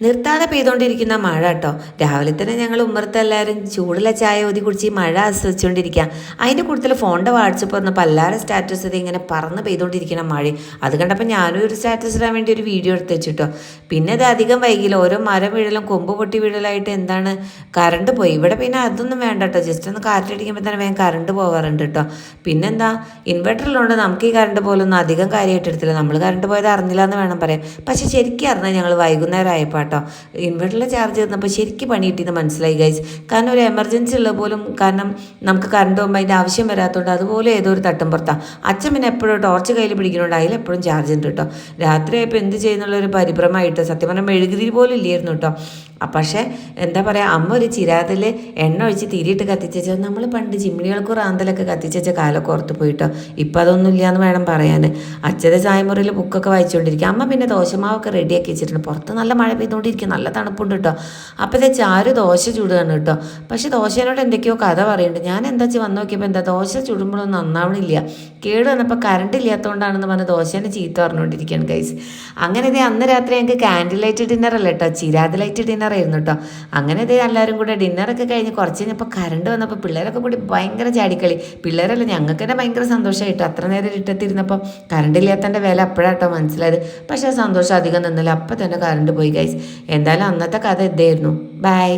നിർത്താതെ പെയ്തുകൊണ്ടിരിക്കുന്ന മഴ കേട്ടോ. രാവിലെ തന്നെ ഞങ്ങൾ ഉമ്മറത്തെല്ലാവരും ചൂടുള്ള ചായ ഊതി കുടിച്ച് മഴ ആസ്വദിച്ചുകൊണ്ടിരിക്കുക. അതിൻ്റെ കൂടുതൽ ഫോണിൻ്റെ വാട്സപ്പ് വന്നപ്പോൾ എല്ലാവരും സ്റ്റാറ്റസ് ഇത് ഇങ്ങനെ പറന്ന് പെയ്തുകൊണ്ടിരിക്കണം മഴ. അത് കണ്ടപ്പോൾ ഞാനും ഒരു സ്റ്റാറ്റസ് ഇടാൻ വേണ്ടി ഒരു വീഡിയോ എടുത്ത് വെച്ചിട്ടോ. പിന്നെ അത് അധികം വൈകില്ല, ഓരോ മരം വീഴലും കൊമ്പ് പൊട്ടി വീഴലായിട്ട് എന്താണ് കറണ്ട് പോയി. ഇവിടെ പിന്നെ അതൊന്നും വേണ്ട കേട്ടോ, ജസ്റ്റ് ഒന്ന് കാറ്റടിക്കുമ്പോൾ തന്നെ വേഗം കറണ്ട് പോകാറുണ്ട് കേട്ടോ. പിന്നെന്താ, ഇൻവെർട്ടറിലുണ്ട് നമുക്ക് ഈ കറണ്ട് പോലൊന്നും അധികം കാര്യമായിട്ട് എടുത്തില്ല. നമ്മൾ കറണ്ട് പോയത് അറിഞ്ഞില്ല എന്ന് വേണം പറയാൻ. പക്ഷേ ശരിക്കും അറിഞ്ഞാൽ ഞങ്ങൾ വൈകുന്നേരം ആയപ്പോൾ കേട്ടോ ഇൻവെർട്ടറിൽ ചാർജ് ചെയ്തപ്പോൾ ശരിക്കും പണി കിട്ടിയെന്ന് മനസ്സിലായി ഗൈസ്. കാരണം ഒരു എമർജൻസി ഉള്ള പോലും, കാരണം നമുക്ക് കറണ്ട് പോകുമ്പോൾ അതിൻ്റെ ആവശ്യം വരാത്തതുകൊണ്ട് അതുപോലെ ഏതോ ഒരു തട്ടുംപുറത്താണ്. അച്ഛൻ പിന്നെ എപ്പോഴും ടോർച്ച് കയ്യിൽ പിടിക്കുന്നുണ്ട്, അതിലെപ്പോഴും ചാർജ് ഉണ്ട് കേട്ടോ. രാത്രിയായപ്പോൾ എന്ത് ചെയ്യുന്നുള്ളൊരു പരിഭ്രമമായിട്ട് സത്യം പറഞ്ഞാൽ മെഴുകുതിരി പോലും ഇല്ലായിരുന്നു കേട്ടോ. പക്ഷേ എന്താ പറയുക, അമ്മ ഒരു ചിരാതിൽ എണ്ണ ഒഴിച്ച് തിരിയിട്ട് കത്തിച്ച നമ്മൾ പണ്ട് ചിമ്മിണികൾക്ക് റാന്തലൊക്കെ കത്തിച്ച കാലമൊക്കെ ഓർത്ത് പോയിട്ടോ. ഇപ്പം അതൊന്നും ഇല്ലയെന്ന് വേണം പറയാൻ. അച്ഛൻ്റെ ചായമുറിയിൽ ബുക്കൊക്കെ വായിച്ചുകൊണ്ടിരിക്കുക. അമ്മ പിന്നെ ദോശമാവൊക്കെ റെഡിയാക്കി വെച്ചിട്ടുണ്ട്. പുറത്ത് നല്ല മഴ പെയ്തുകൊണ്ടിരിക്കും, നല്ല തണുപ്പുണ്ട് കേട്ടോ. അപ്പോൾ ഇത് ചാരു ദോശ ചൂടുകയാണ് കേട്ടോ. പക്ഷേ ദോശേനോട് എന്തൊക്കെയോ കഥ പറയുന്നുണ്ട്. ഞാൻ എന്താ വെച്ച് വന്ന് നോക്കിയപ്പോൾ എന്താ ദോശ ചുടുമ്പോഴൊന്നും നന്നാവണില്ല, കേട് വന്നപ്പോൾ കറണ്ട് ഇല്ലാത്തതുകൊണ്ടാണെന്ന് പറഞ്ഞ് ദോശേനെ ചീത്ത പറഞ്ഞുകൊണ്ടിരിക്കുകയാണ് ഗൈസ്. അങ്ങനെ ഇതേ അന്ന് രാത്രി ഞങ്ങൾക്ക് കാൻഡിൽ ലൈറ്റ് ഡിന്നർ അല്ല കേട്ടോ, ചിരാത് ലൈറ്റ് ഡിന്നറായിരുന്നു കേട്ടോ. അങ്ങനെ ഇതേ എല്ലാവരും കൂടെ ഡിന്നറൊക്കെ കഴിഞ്ഞ് കുറച്ച് കഴിഞ്ഞപ്പോൾ കറണ്ട് വന്നപ്പോൾ പിള്ളേരൊക്കെ കൂടി ഭയങ്കര ചാടിക്കളി. പിള്ളേരല്ല, ഞങ്ങൾക്ക് തന്നെ ഭയങ്കര സന്തോഷമായിട്ടോ. അത്ര നേരം ഇട്ടത്തിരുന്നപ്പോൾ കറണ്ട് ഇല്ലാത്തതിൻ്റെ വില അപ്പോഴാട്ടോ മനസ്സിലായത്. പക്ഷേ ആ സന്തോഷം അധികം നിന്നില്ല, അപ്പം തന്നെ കറണ്ട് പോയി ഗൈസ്. എന്തായാലും അന്നത്തെ കഥ ഇതായിരുന്നു. ബൈ.